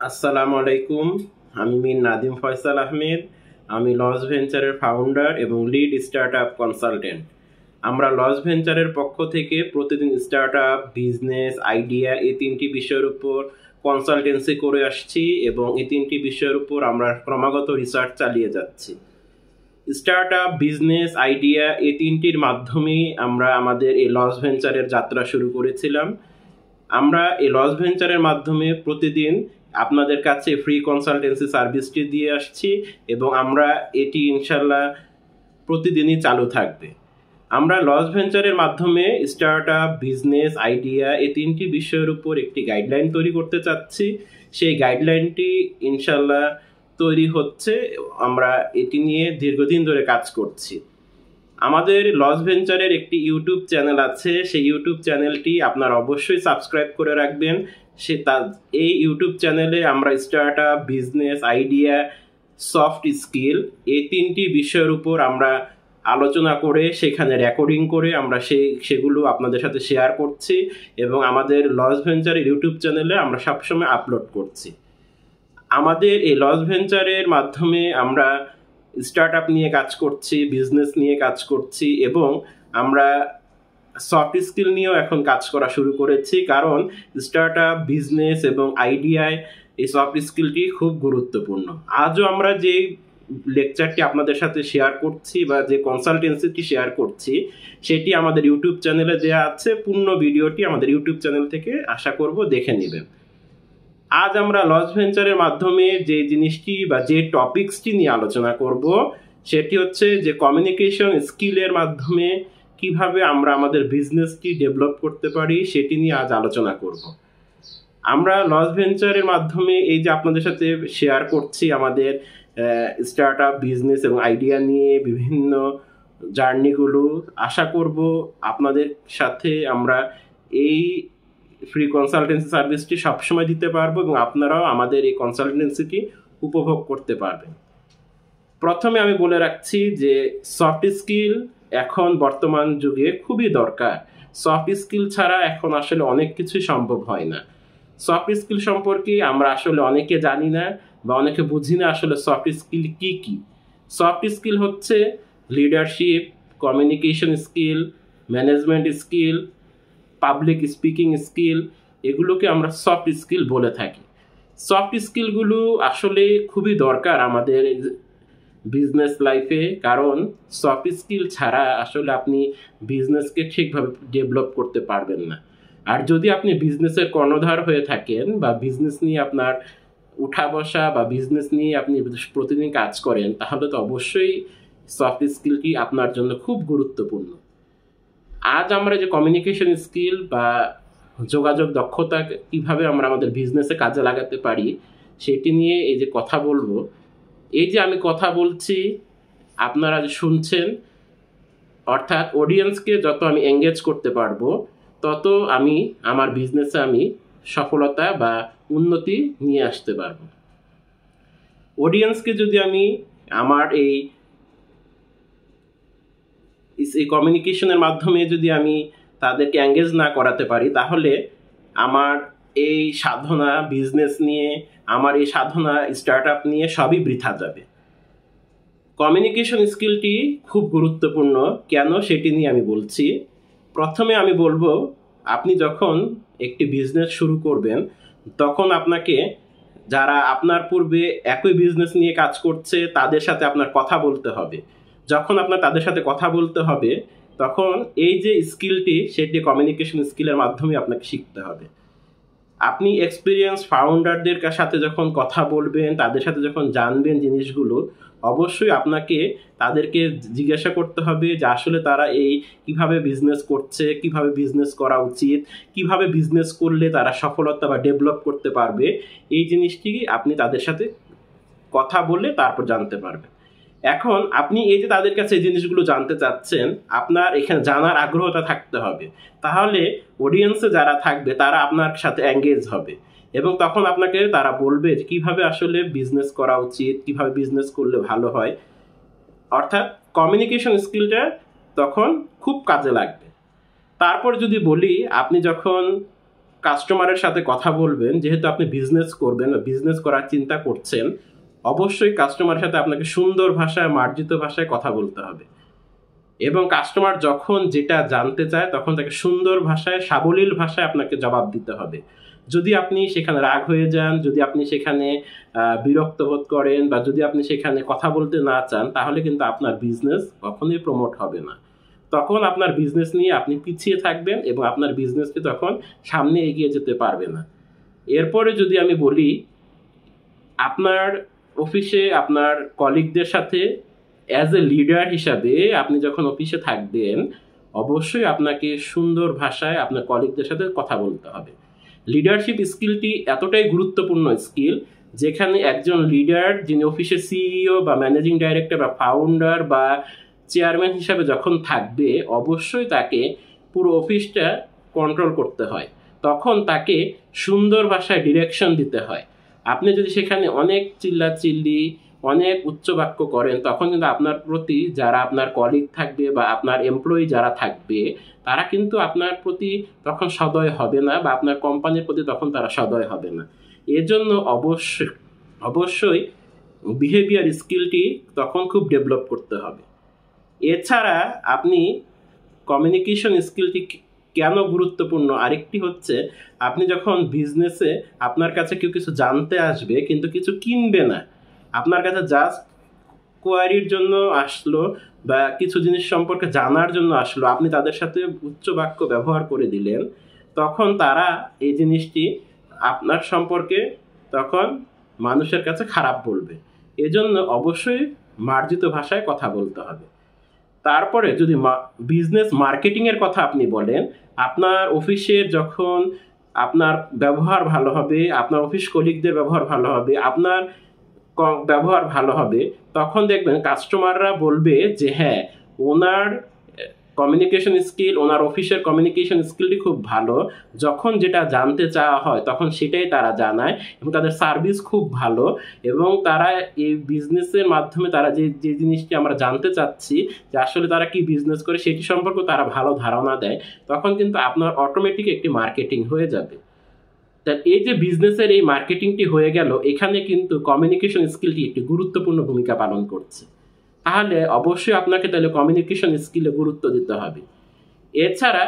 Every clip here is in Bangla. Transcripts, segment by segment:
আসসালামু আলাইকুম। আমি মির নাদিম ফয়সাল আহমেদ। আমি লস ভেঞ্চারের ফাউন্ডার এবং লিড স্টার্টআপ কনসালটেন্ট। আমরা লস ভেঞ্চারের পক্ষ থেকে প্রতিদিন স্টার্টআপ, বিজনেস, আইডিয়া এই তিনটি বিষয়ের উপর কনসালটেন্সি করে আসছি এবং এই তিনটি বিষয়ের উপর আমরা ক্রমাগত রিসার্চ চালিয়ে যাচ্ছি। স্টার্টআপ, বিজনেস, আইডিয়া এই তিনটির মাধ্যমেই আমরা আমাদের এই লস ভেঞ্চারের যাত্রা শুরু করেছিলাম। আমরা এই লস ভেঞ্চারের মাধ্যমে প্রতিদিন আপনাদের কাছে ফ্রি কনসালটেন্সি সার্ভিসটি দিয়ে আসছি এবং আমরা এটি ইনশাল্লাহ প্রতিদিনই চালু থাকবে। আমরা লস ভেঞ্চারের মাধ্যমে স্টার্টআপ, বিজনেস, আইডিয়া এই তিনটি বিষয়ের উপর একটি গাইডলাইন তৈরি করতে চাচ্ছি। সেই গাইডলাইনটি ইনশাল্লাহ তৈরি হচ্ছে। আমরা এটি নিয়ে দীর্ঘদিন ধরে কাজ করছি। আমাদের লস ভেঞ্চারের একটি ইউটিউব চ্যানেল আছে। সেই ইউটিউব চ্যানেলটি আপনারা অবশ্যই সাবস্ক্রাইব করে রাখবেন। এই ইউটিউব চ্যানেলে আমরা startup, business, idea, soft skill এই তিনটি বিষয়ের উপর আমরা আলোচনা করে সেখানে রেকর্ডিং করে আমরা সেগুলো আপনাদের সাথে শেয়ার করছি এবং আমাদের লস ভেঞ্চারের ইউটিউব চ্যানেলে আমরা সবসময় আপলোড করছি। আমাদের এই লস ভেঞ্চারের মাধ্যমে আমরা স্টার্টআপ নিয়ে কাজ করছি, বিজনেস নিয়ে কাজ করছি এবং আমরা সফট স্কিল নিয়েও এখন কাজ করা শুরু করেছি, কারণ স্টার্টআপ, বিজনেস এবং আইডিয়ায় এই সফট স্কিলটি খুব গুরুত্বপূর্ণ। আজও আমরা যে লেকচারটি আপনাদের সাথে শেয়ার করছি বা যে কনসালটেন্সিটি শেয়ার করছি সেটি আমাদের ইউটিউব চ্যানেলে দেওয়া আছে। পূর্ণ ভিডিওটি আমাদের ইউটিউব চ্যানেল থেকে আশা করব দেখে নেবেন। আজ আমরা লস ভেঞ্চারের মাধ্যমে যে জিনিসটি বা যে টপিকসটি নিয়ে আলোচনা করব সেটি হচ্ছে যে কমিউনিকেশন স্কিলের মাধ্যমে কিভাবে আমরা আমাদের বিজনেসটি ডেভেলপ করতে পারি সেটি নিয়ে আজ আলোচনা করব। আমরা লস ভেঞ্চারের মাধ্যমে এই যে আপনাদের সাথে শেয়ার করছি আমাদের স্টার্টআপ, বিজনেস এবং আইডিয়া নিয়ে বিভিন্ন জার্নিগুলো, আশা করব আপনাদের সাথে আমরা এই ফ্রি কনসালটেন্সি সার্ভিসটি সবসময় দিতে পারবো এবং আপনারাও আমাদের এই কনসালটেন্সিটি উপভোগ করতে পারবেন। প্রথমে আমি বলে রাখছি যে সফট স্কিল এখন বর্তমান যুগে খুবই দরকার। সফট স্কিল ছাড়া এখন আসলে অনেক কিছুই সম্ভব হয় না। সফট স্কিল সম্পর্কে আমরা আসলে অনেকে জানি না বা অনেকে বুঝি না আসলে সফট স্কিল কি কি। সফট স্কিল হচ্ছে leadership, communication skill, management skill, public speaking skill, এগুলোকে আমরা সফট স্কিল বলে থাকি। সফট স্কিলগুলো আসলে খুবই দরকার আমাদের বিজনেস লাইফে, কারণ সফট স্কিল ছাড়া আসলে আপনি বিজনেসকে ঠিকভাবে ডেভেলপ করতে পারবেন না। আর যদি আপনি বিজনেসের কর্ণধার হয়ে থাকেন বা বিজনেস নিয়ে আপনার উঠা বসা বা বিজনেস নিয়ে আপনি প্রতিদিন কাজ করেন, তাহলে তো অবশ্যই সফট স্কিলটি আপনার জন্য খুব গুরুত্বপূর্ণ। আজ আমরা যে কমিউনিকেশন স্কিল বা যোগাযোগ দক্ষতা কিভাবে আমরা আমাদের বিজনেসে কাজে লাগাতে পারি সেটি নিয়ে এই যে কথা বলবো। এই যে আমি কথা বলছি, আপনারা যে শুনছেন, অর্থাৎ অডিয়েন্সকে যত আমি এঙ্গেজ করতে পারবো তত আমি আমার বিজনেসে আমি সফলতা বা উন্নতি নিয়ে আসতে পারবো। অডিয়েন্সকে যদি আমি আমার এই কমিউনিকেশনের মাধ্যমে যদি আমি তাদেরকে এঙ্গেজ না করাতে পারি, তাহলে আমার এই সাধনা বিজনেস নিয়ে, আমার এই সাধনা স্টার্টআপ নিয়ে সবই বৃথা যাবে। কমিউনিকেশন স্কিলটি খুব গুরুত্বপূর্ণ কেন সেটি নিয়ে আমি বলছি। প্রথমে আমি বলবো, আপনি যখন একটি বিজনেস শুরু করবেন তখন আপনাকে যারা আপনার পূর্বে একই বিজনেস নিয়ে কাজ করছে তাদের সাথে আপনার কথা বলতে হবে। যখন আপনার তাদের সাথে কথা বলতে হবে তখন এই যে স্কিলটি সেটি কমিউনিকেশন স্কিলের মাধ্যমে আপনাকে শিখতে হবে। আপনি এক্সপিরিয়েন্স ফাউন্ডারদের সাথে যখন কথা বলবেন, তাদের সাথে যখন জানবেন জিনিসগুলো, অবশ্যই আপনাকে তাদেরকে জিজ্ঞাসা করতে হবে যে আসলে তারা এই কিভাবে বিজনেস করছে, কিভাবে বিজনেস করা উচিত, কিভাবে বিজনেস করলে তারা সফলতা বা ডেভেলপ করতে পারবে। এই জিনিসটি আপনি তাদের সাথে কথা বলে তারপর জানতে পারবেন। এখন আপনি এই যে তাদের কাছে এই জিনিসগুলো জানতে চাচ্ছেন, আপনার এখানে জানার আগ্রহটা থাকতে হবে। তাহলে অডিয়েন্সে যারা থাকবে তারা আপনার সাথে এঙ্গেজ হবে এবং তখন আপনাকে তারা বলবে যে কীভাবে আসলে বিজনেস করা উচিত, কিভাবে বিজনেস করলে ভালো হয়। অর্থাৎ কমিউনিকেশন স্কিলটা তখন খুব কাজে লাগবে। তারপর যদি বলি, আপনি যখন কাস্টমারের সাথে কথা বলবেন, যেহেতু আপনি বিজনেস করবেন বা বিজনেস করার চিন্তা করছেন, অবশ্যই কাস্টমারের সাথে আপনাকে সুন্দর ভাষায়, মার্জিত ভাষায় কথা বলতে হবে। এবং কাস্টমার যখন যেটা জানতে চায় তখন তাকে সুন্দর ভাষায়, সাবলীল ভাষায় আপনাকে জবাব দিতে হবে। যদি আপনি সেখানে রাগ হয়ে যান, যদি আপনি সেখানে বিরক্ত বোধ করেন, বা যদি আপনি সেখানে কথা বলতে না চান, তাহলে কিন্তু আপনার বিজনেস কখনোই প্রমোট হবে না। তখন আপনার বিজনেস নিয়ে আপনি পিছিয়ে থাকবেন এবং আপনার বিজনেসকে তখন সামনে এগিয়ে যেতে পারবে না। এরপরে যদি আমি বলি, আপনার অফিসে আপনার কলিগদের সাথে অ্যাজ এ লিডার হিসাবে আপনি যখন অফিসে থাকবেন, অবশ্যই আপনাকে সুন্দর ভাষায় আপনার কলিগদের সাথে কথা বলতে হবে। লিডারশিপ স্কিলটি এতটাই গুরুত্বপূর্ণ স্কিল, যেখানে একজন লিডার, যিনি অফিসের সিইও বা ম্যানেজিং ডাইরেক্টর বা ফাউন্ডার বা চেয়ারম্যান হিসাবে যখন থাকবে, অবশ্যই তাকে পুরো অফিসটা কন্ট্রোল করতে হয়। তখন তাকে সুন্দর ভাষায় ডিরেকশন দিতে হয়। আপনি যদি সেখানে অনেক চিল্লাচিল্লি, অনেক উচ্চ বাক্য করেন, তখন কিন্তু আপনার প্রতি যারা আপনার কলিগ থাকবে বা আপনার এমপ্লয়ি যারা থাকবে, তারা কিন্তু আপনার প্রতি তখন সদয় হবে না, বা আপনার কোম্পানির প্রতি তখন তারা সদয় হবে না। এজন্য অবশ্যই বিহেভিয়ার স্কিলটি তখন খুব ডেভেলপ করতে হবে। এছাড়া আপনি কমিউনিকেশন স্কিলটি কেন গুরুত্বপূর্ণ, আরেকটি হচ্ছে, আপনি যখন বিজনেসে আপনার কাছে কেউ কিছু জানতে আসবে কিন্তু কিছু কিনবে না, আপনার কাছে জাস্ট কোয়ারির জন্য আসলো বা কিছু জিনিস সম্পর্কে জানার জন্য আসলো, আপনি তাদের সাথে উচ্চ বাক্য ব্যবহার করে দিলেন, তখন তারা এই জিনিসটি আপনার সম্পর্কে তখন মানুষের কাছে খারাপ বলবে। এজন্য অবশ্যই মার্জিত ভাষায় কথা বলতে হবে। তারপরে যদি বিজনেস মার্কেটিংয়ের কথা আপনি বলেন, আপনার অফিসের যখন আপনার ব্যবহার ভালো হবে, আপনার অফিস কলিগদের ব্যবহার ভালো হবে, আপনার ব্যবহার ভালো হবে, তখন দেখবেন কাস্টমাররা বলবে যে হ্যাঁ, ওনার কমিউনিকেশন স্কিল, ওনার অফিসের কমিউনিকেশন স্কিলটি খুব ভালো। যখন যেটা জানতে চাওয়া হয় তখন সেটাই তারা জানায়, এবং তাদের সার্ভিস খুব ভালো, এবং তারা এই বিজনেসের মাধ্যমে তারা যে জিনিসটি আমরা জানতে চাচ্ছি যে আসলে তারা কি বিজনেস করে সেটি সম্পর্কে তারা ভালো ধারণা দেয়, তখন কিন্তু আপনার অটোমেটিক একটি মার্কেটিং হয়ে যাবে। তা এই যে বিজনেসের এই মার্কেটিংটি হয়ে গেল, এখানে কিন্তু কমিউনিকেশন স্কিলটি একটি গুরুত্বপূর্ণ ভূমিকা পালন করছে। তাহলে অবশ্যই আপনাকে তাহলে কমিউনিকেশন স্কিলে গুরুত্ব দিতে হবে। এছাড়া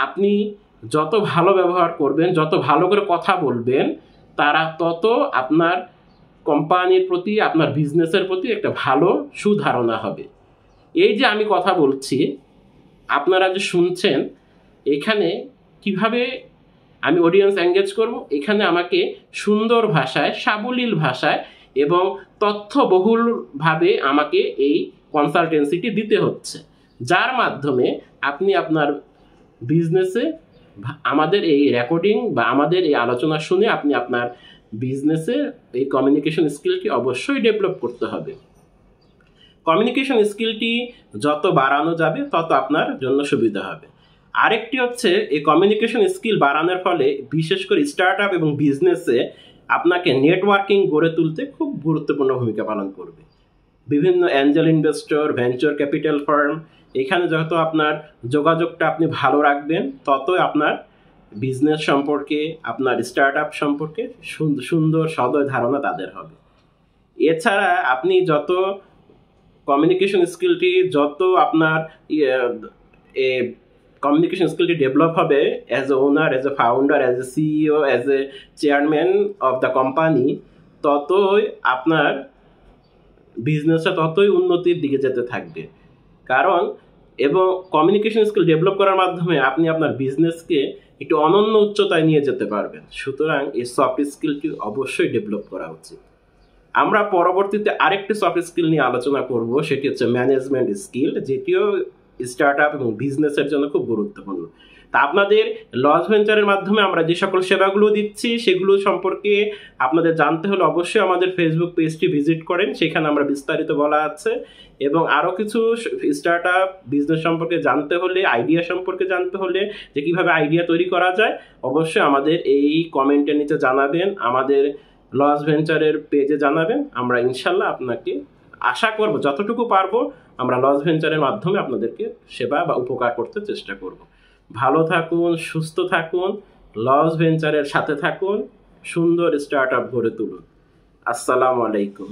আপনি যত ভালো ব্যবহার করবেন, যত ভালো করে কথা বলবেন, তারা তত আপনার কোম্পানির প্রতি, আপনার বিজনেসের প্রতি একটা ভালো সুধারণা হবে। এই যে আমি কথা বলছি, আপনারা যে শুনছেন, এখানে কিভাবে আমি অডিয়েন্স এঙ্গেজ করব, এখানে আমাকে সুন্দর ভাষায়, সাবলীল ভাষায় এবং তথ্যবহুলভাবে আমাকে এই কনসালটেন্সিটি দিতে হচ্ছে, যার মাধ্যমে আপনি আপনার বিজনেসে আমাদের এই রেকর্ডিং বা আমাদের এই আলোচনা শুনে আপনি আপনার বিজনেসে এই কমিউনিকেশন স্কিলটি অবশ্যই ডেভেলপ করতে হবে। কমিউনিকেশন স্কিলটি যত বাড়ানো যাবে তত আপনার জন্য সুবিধা হবে। আরেকটি হচ্ছে, এই কমিউনিকেশন স্কিল বাড়ানোর ফলে বিশেষ করে স্টার্ট আপ এবং বিজনেসে আপনাকে নেটওয়ার্কিং গড়ে তুলতে খুব গুরুত্বপূর্ণ ভূমিকা পালন করবে। বিভিন্ন Angel investor, venture capital farm, এখানে যত আপনার যোগাযোগটা আপনি ভালো রাখবেন, ততই আপনার বিজনেস সম্পর্কে, আপনার স্টার্ট আপ সম্পর্কে সুন্দর সদয় ধারণা তাদের হবে। এছাড়া আপনি যত কমিউনিকেশন স্কিলটি, যত আপনার কমিউনিকেশন স্কিলটি ডেভেলপ হবে as a owner, as a founder, as a CEO, as a chairman of the company, ততই আপনার বিজনেসটা ততই উন্নতির দিকে যেতে থাকবে। কারণ এবং কমিউনিকেশন স্কিল ডেভেলপ করার মাধ্যমে আপনি আপনার বিজনেসকে একটু অনন্য উচ্চতায় নিয়ে যেতে পারবেন। সুতরাং এই সফট স্কিলটি অবশ্যই ডেভেলপ করা উচিত। আমরা পরবর্তীতে আরেকটি সফট স্কিল নিয়ে আলোচনা করব, সেটি হচ্ছে ম্যানেজমেন্ট স্কিল, যেটিও স্টার্ট আপ এবং বিজনেসের জন্য খুব গুরুত্বপূর্ণ। তা আপনাদের লজ ভেঞ্চারের মাধ্যমে আমরা যে সকল সেবাগুলো দিচ্ছি সেগুলো সম্পর্কে আপনাদের জানতে হলে অবশ্যই আমাদের ফেসবুক পেজটি ভিজিট করেন, সেখানে আমরা বিস্তারিত বলা আছে। এবং আরও কিছু স্টার্ট আপ বিজনেস সম্পর্কে জানতে হলে, আইডিয়া সম্পর্কে জানতে হলে, যে কীভাবে আইডিয়া তৈরি করা যায়, অবশ্যই আমাদের এই কমেন্টের নিচে জানাবেন, আমাদের লজ ভেঞ্চারের পেজে জানাবেন। আমরা ইনশাল্লাহ আপনাকে আশা করব যতটুকু পারবো আমরা লজ ভেঞ্চারের মাধ্যমে আপনাদেরকে সেবা বা উপকার করতে চেষ্টা করব। ভালো থাকুন, সুস্থ থাকুন লস ভেঞ্চারের সাথে থাকুন, সুন্দর স্টার্ট আপ গড়ে তুলুন। আসসালামু আলাইকুম।